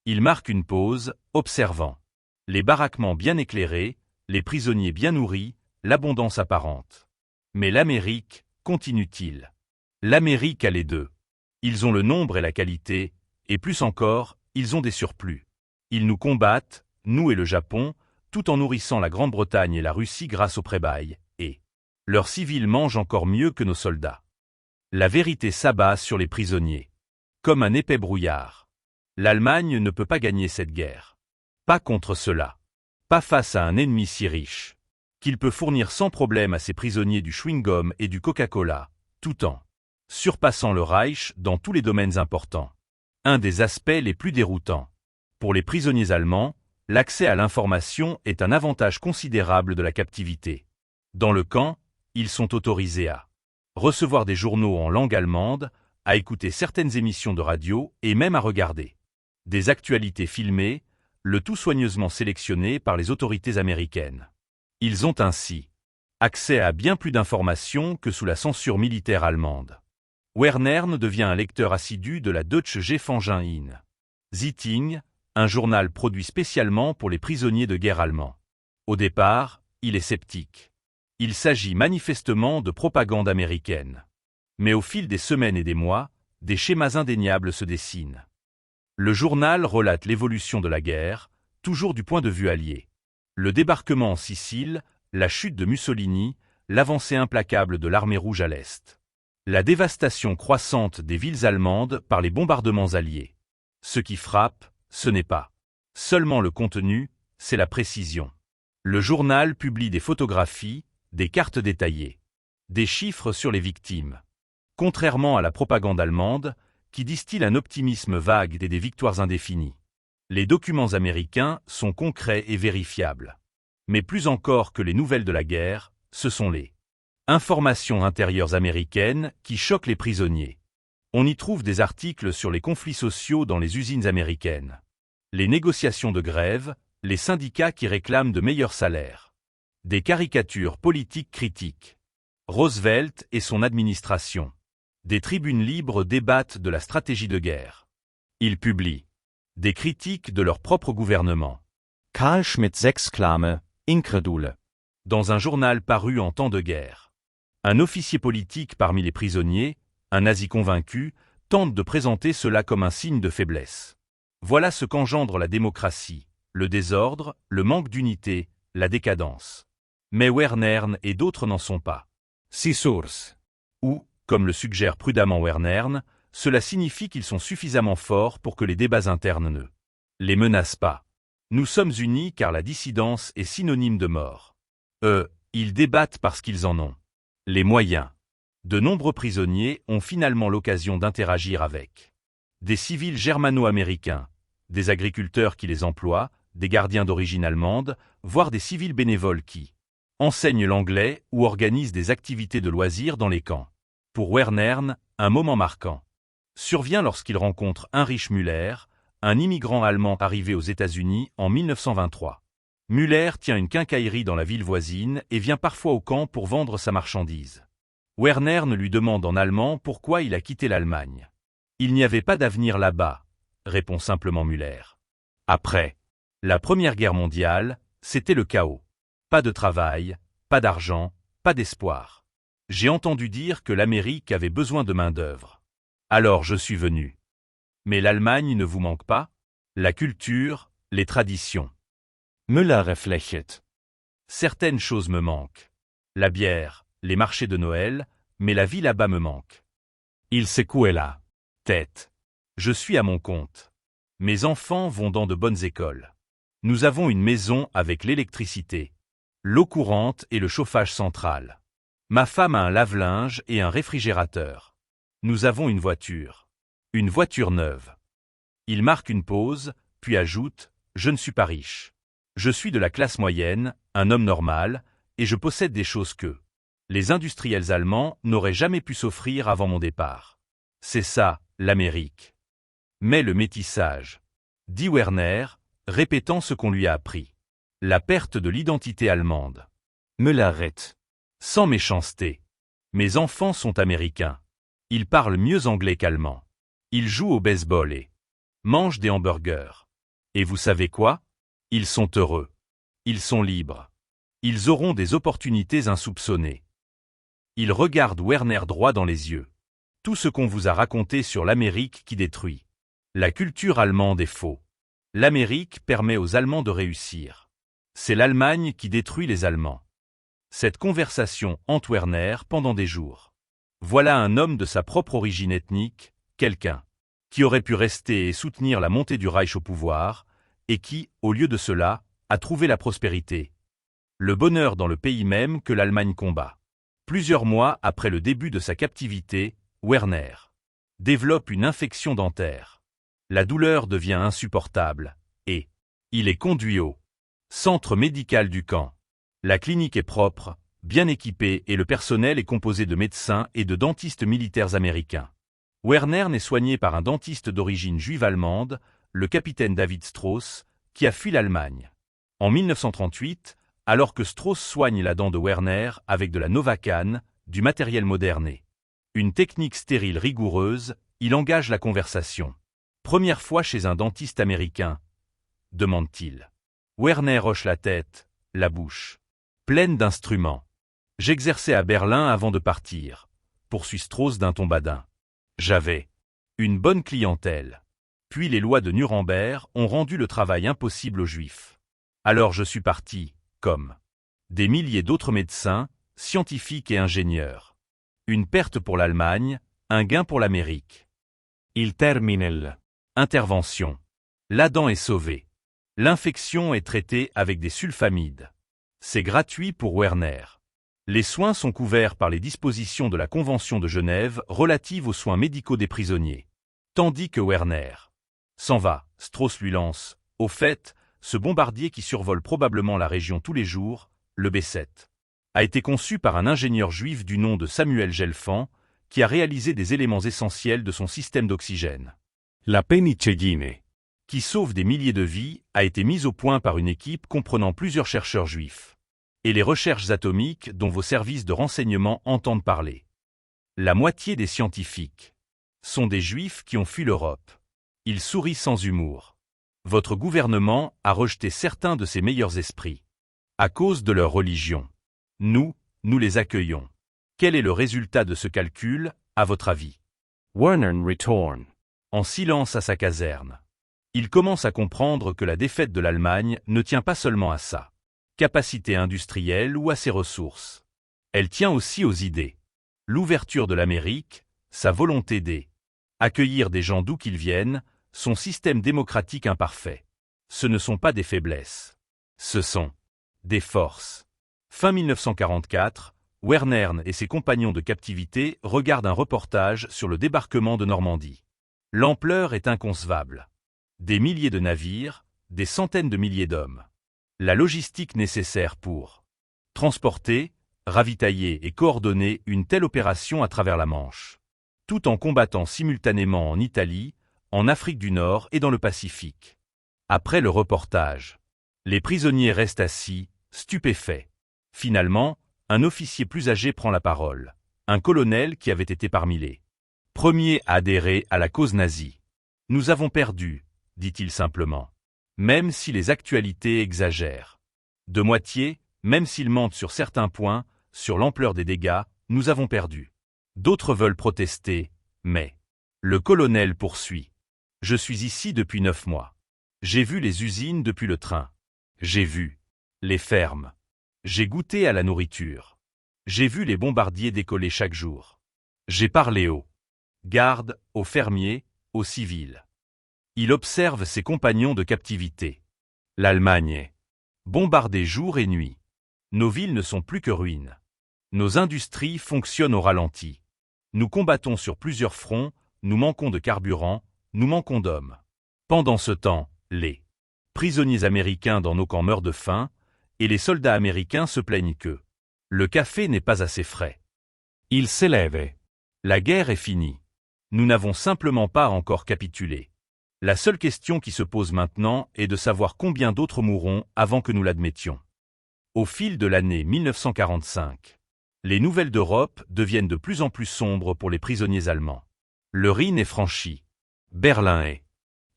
Il marque une pause, observant. Les baraquements bien éclairés, les prisonniers bien nourris, l'abondance apparente. Mais l'Amérique, continue-t-il. L'Amérique a les deux. Ils ont le nombre et la qualité, et plus encore, ils ont des surplus. Ils nous combattent, nous et le Japon, tout en nourrissant la Grande-Bretagne et la Russie grâce au pré-bail, et leurs civils mangent encore mieux que nos soldats. La vérité s'abat sur les prisonniers. Comme un épais brouillard. L'Allemagne ne peut pas gagner cette guerre. Pas contre cela. Pas face à un ennemi si riche. Qu'il peut fournir sans problème à ses prisonniers du chewing-gum et du Coca-Cola, tout en surpassant le Reich dans tous les domaines importants. Un des aspects les plus déroutants. Pour les prisonniers allemands, l'accès à l'information est un avantage considérable de la captivité. Dans le camp, ils sont autorisés à recevoir des journaux en langue allemande, à écouter certaines émissions de radio et même à regarder des actualités filmées, le tout soigneusement sélectionné par les autorités américaines. Ils ont ainsi accès à bien plus d'informations que sous la censure militaire allemande. Wernern devient un lecteur assidu de la Deutsche Zeitung, un journal produit spécialement pour les prisonniers de guerre allemands. Au départ, il est sceptique. Il s'agit manifestement de propagande américaine. Mais au fil des semaines et des mois, des schémas indéniables se dessinent. Le journal relate l'évolution de la guerre, toujours du point de vue allié. Le débarquement en Sicile, la chute de Mussolini, l'avancée implacable de l'armée rouge à l'Est. La dévastation croissante des villes allemandes par les bombardements alliés. Ce qui frappe, ce n'est pas seulement le contenu, c'est la précision. Le journal publie des photographies, des cartes détaillées, des chiffres sur les victimes. Contrairement à la propagande allemande, qui distille un optimisme vague et des victoires indéfinies. Les documents américains sont concrets et vérifiables. Mais plus encore que les nouvelles de la guerre, ce sont les informations intérieures américaines qui choquent les prisonniers. On y trouve des articles sur les conflits sociaux dans les usines américaines. Les négociations de grève, les syndicats qui réclament de meilleurs salaires. Des caricatures politiques critiques. Roosevelt et son administration. Des tribunes libres débattent de la stratégie de guerre. Ils publient des critiques de leur propre gouvernement. Karl Schmidt s'exclame, incredule. Dans un journal paru en temps de guerre. Un officier politique parmi les prisonniers, un nazi convaincu, tente de présenter cela comme un signe de faiblesse. Voilà ce qu'engendre la démocratie, le désordre, le manque d'unité, la décadence. Mais Wernern et d'autres n'en sont pas. Si source. Ou, comme le suggère prudemment Wernern, cela signifie qu'ils sont suffisamment forts pour que les débats internes ne les menacent pas. Nous sommes unis car la dissidence est synonyme de mort. Ils débattent parce qu'ils en ont les moyens. De nombreux prisonniers ont finalement l'occasion d'interagir avec des civils germano-américains, des agriculteurs qui les emploient, des gardiens d'origine allemande, voire des civils bénévoles qui enseignent l'anglais ou organisent des activités de loisirs dans les camps. Pour Wernern, un moment marquant survient lorsqu'il rencontre Heinrich Müller, un immigrant allemand arrivé aux États-Unis en 1923. Müller tient une quincaillerie dans la ville voisine et vient parfois au camp pour vendre sa marchandise. Wernern lui demande en allemand pourquoi il a quitté l'Allemagne. « Il n'y avait pas d'avenir là-bas », répond simplement Müller. Après la Première Guerre mondiale, c'était le chaos. Pas de travail, pas d'argent, pas d'espoir. J'ai entendu dire que l'Amérique avait besoin de main-d'œuvre. Alors je suis venu. Mais l'Allemagne ne vous manque pas? La culture, les traditions. Müller réfléchit. Certaines choses me manquent. La bière, les marchés de Noël, mais la vie là-bas me manque. Il secouait la tête. Je suis à mon compte. Mes enfants vont dans de bonnes écoles. Nous avons une maison avec l'électricité, l'eau courante et le chauffage central. Ma femme a un lave-linge et un réfrigérateur. Nous avons une voiture. Une voiture neuve. Il marque une pause, puis ajoute « Je ne suis pas riche. Je suis de la classe moyenne, un homme normal, et je possède des choses que les industriels allemands n'auraient jamais pu s'offrir avant mon départ. C'est ça, l'Amérique. » Mais le métissage, dit Werner, répétant ce qu'on lui a appris. La perte de l'identité allemande. Me l'arrête. Sans méchanceté. Mes enfants sont américains. Ils parlent mieux anglais qu'allemand. Ils jouent au baseball et mangent des hamburgers. Et vous savez quoi? Ils sont heureux. Ils sont libres. Ils auront des opportunités insoupçonnées. Il regarde Werner droit dans les yeux. Tout ce qu'on vous a raconté sur l'Amérique qui détruit. La culture allemande est faux. L'Amérique permet aux Allemands de réussir. C'est l'Allemagne qui détruit les Allemands. Cette conversation hante Werner pendant des jours. Voilà un homme de sa propre origine ethnique, quelqu'un qui aurait pu rester et soutenir la montée du Reich au pouvoir, et qui, au lieu de cela, a trouvé la prospérité. Le bonheur dans le pays même que l'Allemagne combat. Plusieurs mois après le début de sa captivité, Werner développe une infection dentaire. La douleur devient insupportable, et il est conduit au centre médical du camp. La clinique est propre, bien équipée et le personnel est composé de médecins et de dentistes militaires américains. Werner n'est soigné par un dentiste d'origine juive allemande, le capitaine David Strauss, qui a fui l'Allemagne. En 1938, alors que Strauss soigne la dent de Werner avec de la Novacan, du matériel moderne et une technique stérile rigoureuse, il engage la conversation. Première fois chez un dentiste américain, demande-t-il. Werner hoche la tête, la bouche pleine d'instruments. J'exerçais à Berlin avant de partir, poursuit Strauss d'un ton badin. J'avais une bonne clientèle. Puis les lois de Nuremberg ont rendu le travail impossible aux Juifs. Alors je suis parti, comme des milliers d'autres médecins, scientifiques et ingénieurs. Une perte pour l'Allemagne, un gain pour l'Amérique. Il termine l'intervention. La dent est sauvée. L'infection est traitée avec des sulfamides. C'est gratuit pour Werner. Les soins sont couverts par les dispositions de la Convention de Genève relative aux soins médicaux des prisonniers. Tandis que Werner s'en va, Strauss lui lance « Au fait, ce bombardier qui survole probablement la région tous les jours, le B-7, a été conçu par un ingénieur juif du nom de Samuel Gelfand, qui a réalisé des éléments essentiels de son système d'oxygène. La penicilline, Qui sauve des milliers de vies, a été mise au point par une équipe comprenant plusieurs chercheurs juifs. Et les recherches atomiques dont vos services de renseignement entendent parler. La moitié des scientifiques sont des juifs qui ont fui l'Europe. Il sourit sans humour. Votre gouvernement a rejeté certains de ses meilleurs esprits. À cause de leur religion. Nous les accueillons. Quel est le résultat de ce calcul, à votre avis? Werner retourne. En silence à sa caserne. Il commence à comprendre que la défaite de l'Allemagne ne tient pas seulement à sa capacité industrielle ou à ses ressources. Elle tient aussi aux idées. L'ouverture de l'Amérique, sa volonté d'accueillir des gens d'où qu'ils viennent, son système démocratique imparfait. Ce ne sont pas des faiblesses. Ce sont des forces. Fin 1944, Werner et ses compagnons de captivité regardent un reportage sur le débarquement de Normandie. L'ampleur est inconcevable. Des milliers de navires, des centaines de milliers d'hommes. La logistique nécessaire pour transporter, ravitailler et coordonner une telle opération à travers la Manche, tout en combattant simultanément en Italie, en Afrique du Nord et dans le Pacifique. Après le reportage, les prisonniers restent assis, stupéfaits. Finalement, un officier plus âgé prend la parole, un colonel qui avait été parmi les premiers à adhérer à la cause nazie. « Nous avons perdu », dit-il simplement. Même si les actualités exagèrent. De moitié, même s'ils mentent sur certains points, sur l'ampleur des dégâts, nous avons perdu. D'autres veulent protester, mais le colonel poursuit. Je suis ici depuis 9 mois. J'ai vu les usines depuis le train. J'ai vu les fermes. J'ai goûté à la nourriture. J'ai vu les bombardiers décoller chaque jour. J'ai parlé aux gardes, aux fermiers, aux civils. Il observe ses compagnons de captivité. L'Allemagne est bombardée jour et nuit. Nos villes ne sont plus que ruines. Nos industries fonctionnent au ralenti. Nous combattons sur plusieurs fronts, nous manquons de carburant, nous manquons d'hommes. Pendant ce temps, les prisonniers américains dans nos camps meurent de faim, et les soldats américains se plaignent que le café n'est pas assez frais. Il s'élève. La guerre est finie. Nous n'avons simplement pas encore capitulé. La seule question qui se pose maintenant est de savoir combien d'autres mourront avant que nous l'admettions. Au fil de l'année 1945, les nouvelles d'Europe deviennent de plus en plus sombres pour les prisonniers allemands. Le Rhin est franchi. Berlin est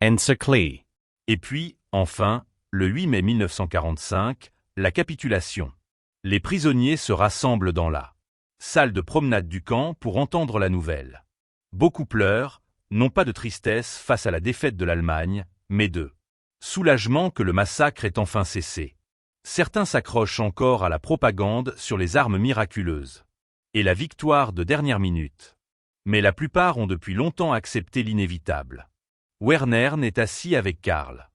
encerclé. Et puis, enfin, le 8 mai 1945, la capitulation. Les prisonniers se rassemblent dans la salle de promenade du camp pour entendre la nouvelle. Beaucoup pleurent, non pas de tristesse face à la défaite de l'Allemagne, mais de soulagement que le massacre ait enfin cessé. Certains s'accrochent encore à la propagande sur les armes miraculeuses et la victoire de dernière minute. Mais la plupart ont depuis longtemps accepté l'inévitable. Werner est assis avec Karl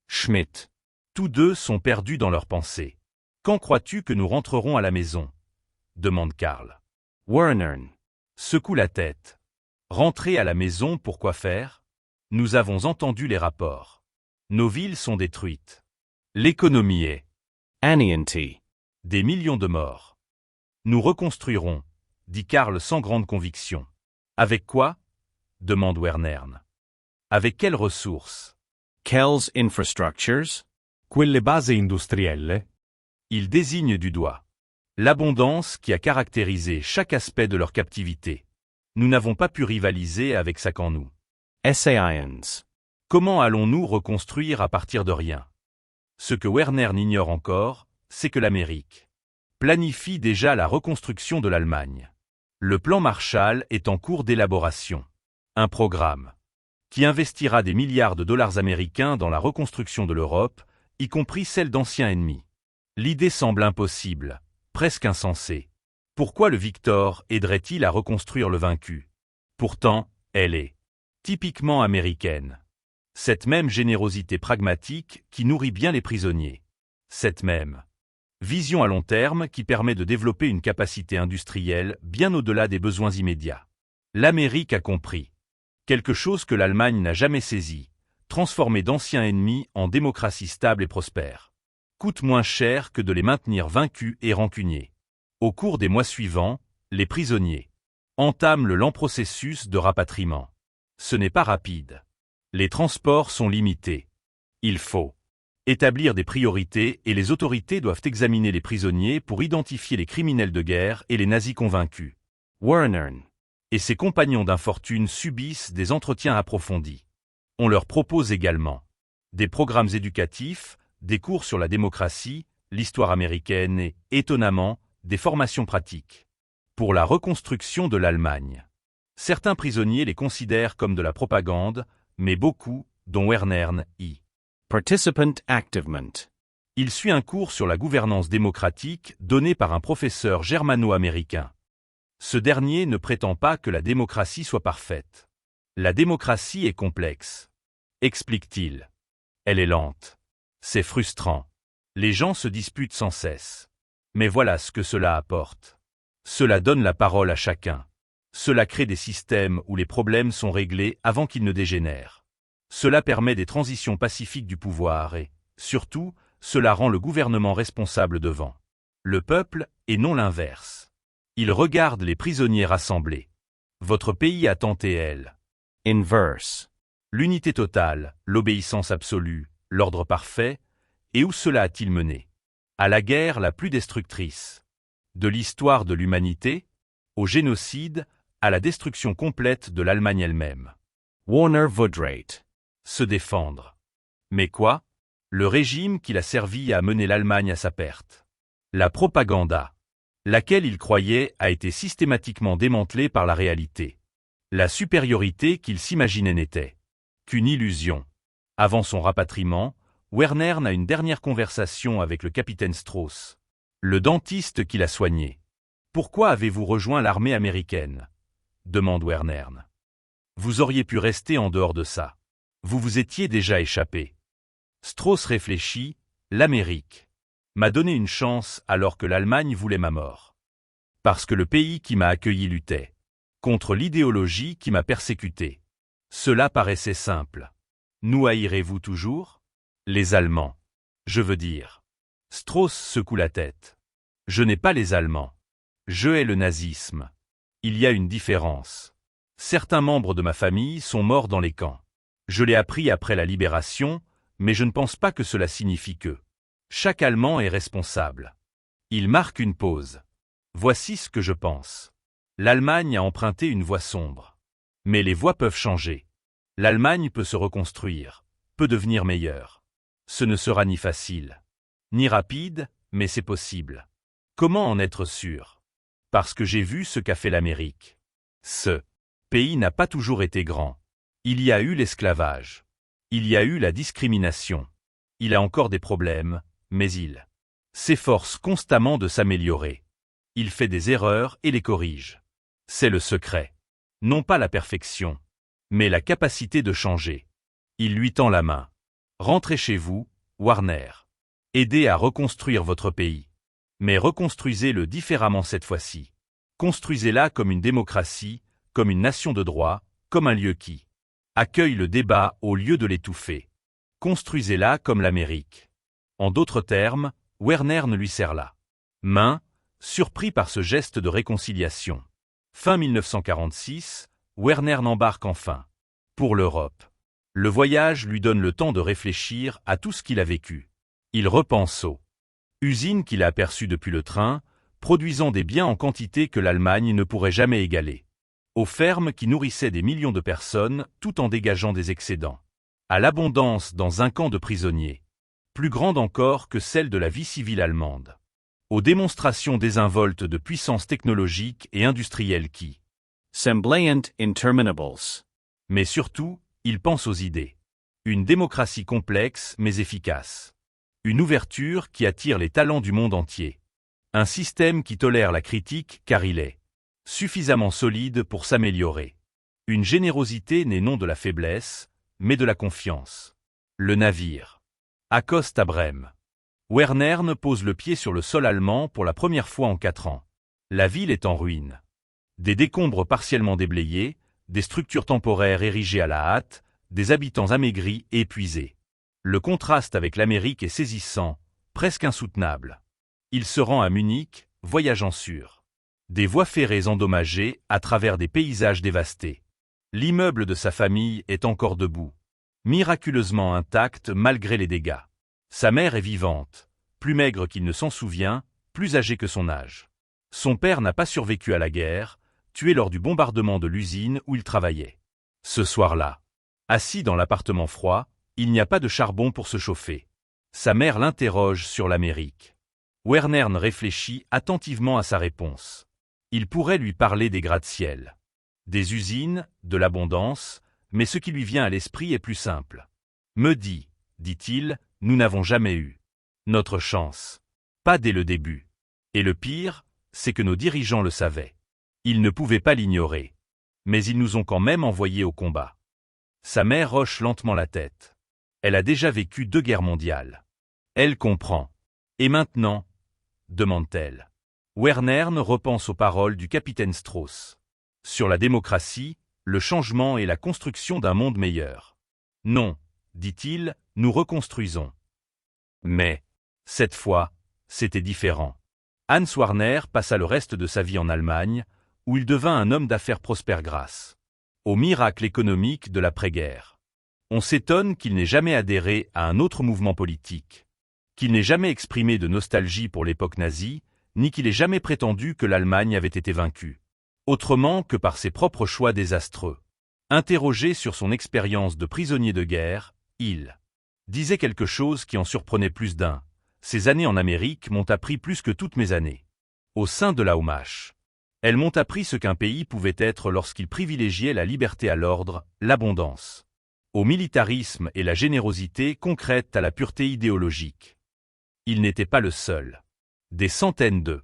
Schmitt. Tous deux sont perdus dans leurs pensées. « Quand crois-tu que nous rentrerons à la maison ?» demande Karl. Werner Secoue la tête. Rentrer à la maison, pour quoi faire? Nous avons entendu les rapports. Nos villes sont détruites. L'économie est anéantie. Des millions de morts. Nous reconstruirons, dit Karl sans grande conviction. Avec quoi? Demande Werner. Avec quelles ressources? Quelles infrastructures? Quelle basi industrielle. Il désigne du doigt l'abondance qui a caractérisé chaque aspect de leur captivité. Nous n'avons pas pu rivaliser avec ça qu'en nous. Science. Comment allons-nous reconstruire à partir de rien? Ce que Werner n'ignore encore, c'est que l'Amérique planifie déjà la reconstruction de l'Allemagne. Le plan Marshall est en cours d'élaboration. Un programme qui investira des milliards de dollars américains dans la reconstruction de l'Europe, y compris celle d'anciens ennemis. L'idée semble impossible, presque insensée. Pourquoi le Victor aiderait-il à reconstruire le vaincu? Pourtant, elle est typiquement américaine. Cette même générosité pragmatique qui nourrit bien les prisonniers. Cette même vision à long terme qui permet de développer une capacité industrielle bien au-delà des besoins immédiats. L'Amérique a compris quelque chose que l'Allemagne n'a jamais saisi, transformer d'anciens ennemis en démocratie stable et prospère. Coûte moins cher que de les maintenir vaincus et rancuniers. Au cours des mois suivants, les prisonniers entament le lent processus de rapatriement. Ce n'est pas rapide. Les transports sont limités. Il faut établir des priorités et les autorités doivent examiner les prisonniers pour identifier les criminels de guerre et les nazis convaincus. Werner Et ses compagnons d'infortune subissent des entretiens approfondis. On leur propose également des programmes éducatifs, des cours sur la démocratie, l'histoire américaine et, étonnamment, des formations pratiques. Pour la reconstruction de l'Allemagne. Certains prisonniers les considèrent comme de la propagande, mais beaucoup, dont Werner, y participant activement. Il suit un cours sur la gouvernance démocratique donné par un professeur germano-américain. Ce dernier ne prétend pas que la démocratie soit parfaite. La démocratie est complexe, explique-t-il. Elle est lente. C'est frustrant. Les gens se disputent sans cesse. Mais voilà ce que cela apporte. Cela donne la parole à chacun. Cela crée des systèmes où les problèmes sont réglés avant qu'ils ne dégénèrent. Cela permet des transitions pacifiques du pouvoir et, surtout, cela rend le gouvernement responsable devant le peuple et non l'inverse. Il regarde les prisonniers rassemblés. Votre pays attend elle. Inverse. L'unité totale, l'obéissance absolue, l'ordre parfait, et où cela a-t-il mené? À la guerre la plus destructrice de l'histoire de l'humanité, au génocide, à la destruction complète de l'Allemagne elle-même. Werner Woodrate. Se défendre. Mais quoi? Le régime qu'il a servi a mené l'Allemagne à sa perte. La propaganda, laquelle il croyait a été systématiquement démantelée par la réalité. La supériorité qu'il s'imaginait n'était qu'une illusion. Avant son rapatriement, Werner a une dernière conversation avec le capitaine Strauss, le dentiste qui l'a soigné. « Pourquoi avez-vous rejoint l'armée américaine ?» demande Werner. « Vous auriez pu rester en dehors de ça. Vous vous étiez déjà échappé. » Strauss réfléchit, « L'Amérique m'a donné une chance alors que l'Allemagne voulait ma mort. Parce que le pays qui m'a accueilli luttait contre l'idéologie qui m'a persécuté. Cela paraissait simple. Nous haïrez-vous toujours? Les Allemands. Je veux dire. Strauss secoue la tête. Je n'ai pas les Allemands. Je hais le nazisme. Il y a une différence. Certains membres de ma famille sont morts dans les camps. Je l'ai appris après la libération, mais je ne pense pas que cela signifie que chaque Allemand est responsable. Il marque une pause. Voici ce que je pense. L'Allemagne a emprunté une voie sombre. Mais les voies peuvent changer. L'Allemagne peut se reconstruire, peut devenir meilleure. Ce ne sera ni facile, ni rapide, mais c'est possible. Comment en être sûr? Parce que j'ai vu ce qu'a fait l'Amérique. Ce pays n'a pas toujours été grand. Il y a eu l'esclavage. Il y a eu la discrimination. Il a encore des problèmes, mais il s'efforce constamment de s'améliorer. Il fait des erreurs et les corrige. C'est le secret. Non pas la perfection, mais la capacité de changer. Il lui tend la main. Rentrez chez vous, Warner. Aidez à reconstruire votre pays. Mais reconstruisez-le différemment cette fois-ci. Construisez-la comme une démocratie, comme une nation de droit, comme un lieu qui accueille le débat au lieu de l'étouffer. Construisez-la comme l'Amérique. En d'autres termes, Werner ne lui serre la main, surpris par ce geste de réconciliation. Fin 1946, Werner n'embarque enfin. Pour l'Europe. Le voyage lui donne le temps de réfléchir à tout ce qu'il a vécu. Il repense aux usines qu'il a aperçues depuis le train, produisant des biens en quantité que l'Allemagne ne pourrait jamais égaler. Aux fermes qui nourrissaient des millions de personnes tout en dégageant des excédents. À l'abondance dans un camp de prisonniers, plus grande encore que celle de la vie civile allemande. Aux démonstrations désinvoltes de puissance technologique et industrielle qui Semblant interminables. Mais surtout, il pense aux idées. Une démocratie complexe mais efficace. Une ouverture qui attire les talents du monde entier. Un système qui tolère la critique car il est suffisamment solide pour s'améliorer. Une générosité née non de la faiblesse, mais de la confiance. Le navire accoste à Brême. Werner pose le pied sur le sol allemand pour la première fois en 4 ans. La ville est en ruine. Des décombres partiellement déblayés, des structures temporaires érigées à la hâte, des habitants amaigris et épuisés. Le contraste avec l'Amérique est saisissant, presque insoutenable. Il se rend à Munich, voyageant sur des voies ferrées endommagées à travers des paysages dévastés. L'immeuble de sa famille est encore debout, miraculeusement intact malgré les dégâts. Sa mère est vivante, plus maigre qu'il ne s'en souvient, plus âgée que son âge. Son père n'a pas survécu à la guerre, tué lors du bombardement de l'usine où il travaillait. Ce soir-là, assis dans l'appartement froid, il n'y a pas de charbon pour se chauffer. Sa mère l'interroge sur l'Amérique. Werner réfléchit attentivement à sa réponse. Il pourrait lui parler des gratte-ciel, des usines, de l'abondance, mais ce qui lui vient à l'esprit est plus simple. Me dit-il, nous n'avons jamais eu notre chance. Pas dès le début. Et le pire, c'est que nos dirigeants le savaient. Ils ne pouvaient pas l'ignorer. Mais ils nous ont quand même envoyés au combat. Sa mère hoche lentement la tête. Elle a déjà vécu 2 guerres mondiales. Elle comprend. Et maintenant? Demande-t-elle. Werner repense aux paroles du capitaine Strauss. Sur la démocratie, le changement et la construction d'un monde meilleur. Non, dit-il, nous reconstruisons. Mais, cette fois, c'était différent. Hans Werner passa le reste de sa vie en Allemagne, où il devint un homme d'affaires prospère grâce au miracle économique de l'après-guerre. On s'étonne qu'il n'ait jamais adhéré à un autre mouvement politique, qu'il n'ait jamais exprimé de nostalgie pour l'époque nazie, ni qu'il ait jamais prétendu que l'Allemagne avait été vaincue. Autrement que par ses propres choix désastreux. Interrogé sur son expérience de prisonnier de guerre, il disait quelque chose qui en surprenait plus d'un. Ces années en Amérique m'ont appris plus que toutes mes années. Au sein de la Wehrmacht. Elles m'ont appris ce qu'un pays pouvait être lorsqu'il privilégiait la liberté à l'ordre, l'abondance, au militarisme et la générosité concrète à la pureté idéologique. Il n'était pas le seul. Des centaines de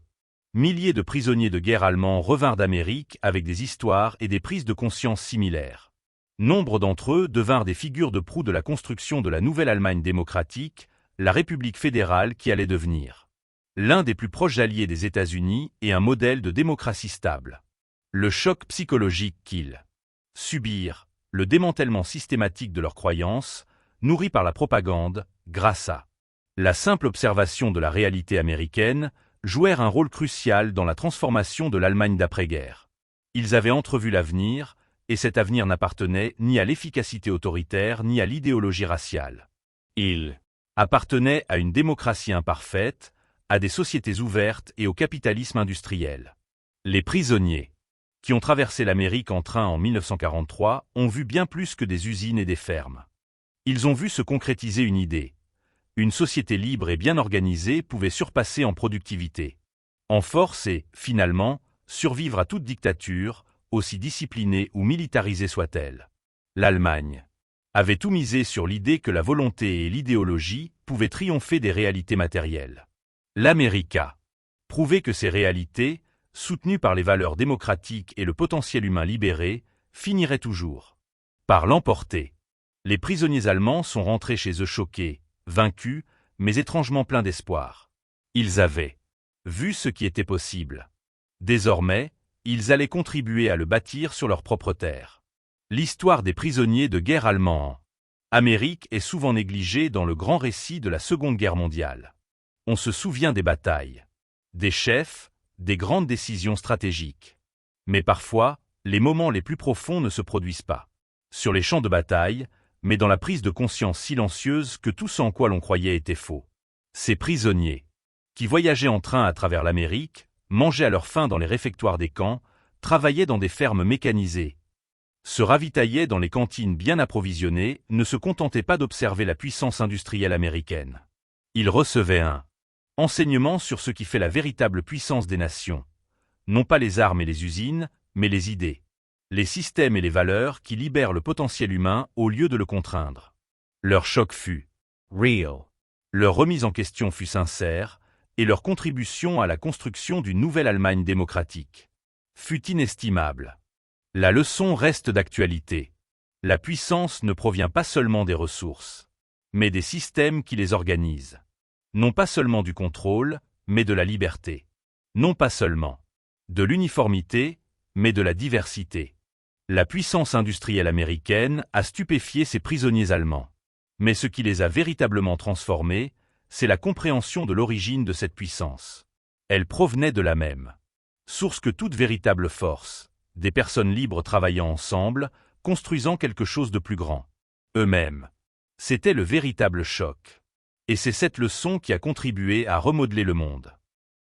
milliers de prisonniers de guerre allemands revinrent d'Amérique avec des histoires et des prises de conscience similaires. Nombre d'entre eux devinrent des figures de proue de la construction de la nouvelle Allemagne démocratique, la République fédérale qui allait devenir l'un des plus proches alliés des États-Unis et un modèle de démocratie stable. Le choc psychologique qu'ils subirent, le démantèlement systématique de leurs croyances, nourri par la propagande, grâce à la simple observation de la réalité américaine, jouèrent un rôle crucial dans la transformation de l'Allemagne d'après-guerre. Ils avaient entrevu l'avenir, et cet avenir n'appartenait ni à l'efficacité autoritaire ni à l'idéologie raciale. Il appartenait à une démocratie imparfaite, à des sociétés ouvertes et au capitalisme industriel. Les prisonniers, qui ont traversé l'Amérique en train en 1943, ont vu bien plus que des usines et des fermes. Ils ont vu se concrétiser une idée. Une société libre et bien organisée pouvait surpasser en productivité, en force et, finalement, survivre à toute dictature, aussi disciplinée ou militarisée soit-elle. L'Allemagne avait tout misé sur l'idée que la volonté et l'idéologie pouvaient triompher des réalités matérielles. L'Amérique a prouvé que ces réalités, soutenues par les valeurs démocratiques et le potentiel humain libéré, finiraient toujours par l'emporter. Les prisonniers allemands sont rentrés chez eux choqués, vaincus, mais étrangement pleins d'espoir. Ils avaient vu ce qui était possible. Désormais, ils allaient contribuer à le bâtir sur leur propre terre. L'histoire des prisonniers de guerre allemands en Amérique est souvent négligée dans le grand récit de la Seconde Guerre mondiale. On se souvient des batailles, des chefs, des grandes décisions stratégiques. Mais parfois, les moments les plus profonds ne se produisent pas sur les champs de bataille, mais dans la prise de conscience silencieuse que tout ce en quoi l'on croyait était faux. Ces prisonniers, qui voyageaient en train à travers l'Amérique, mangeaient à leur faim dans les réfectoires des camps, travaillaient dans des fermes mécanisées, se ravitaillaient dans les cantines bien approvisionnées, ne se contentaient pas d'observer la puissance industrielle américaine. Ils recevaient un enseignement sur ce qui fait la véritable puissance des nations. Non pas les armes et les usines, mais les idées, les systèmes et les valeurs qui libèrent le potentiel humain au lieu de le contraindre. Leur choc fut real. Leur remise en question fut sincère, et leur contribution à la construction d'une nouvelle Allemagne démocratique fut inestimable. La leçon reste d'actualité. La puissance ne provient pas seulement des ressources, mais des systèmes qui les organisent. Non pas seulement du contrôle, mais de la liberté. Non pas seulement de l'uniformité, mais de la diversité. La puissance industrielle américaine a stupéfié ses prisonniers allemands. Mais ce qui les a véritablement transformés, c'est la compréhension de l'origine de cette puissance. Elle provenait de la même source que toute véritable force, des personnes libres travaillant ensemble, construisant quelque chose de plus grand. Eux-mêmes. C'était le véritable choc. Et c'est cette leçon qui a contribué à remodeler le monde.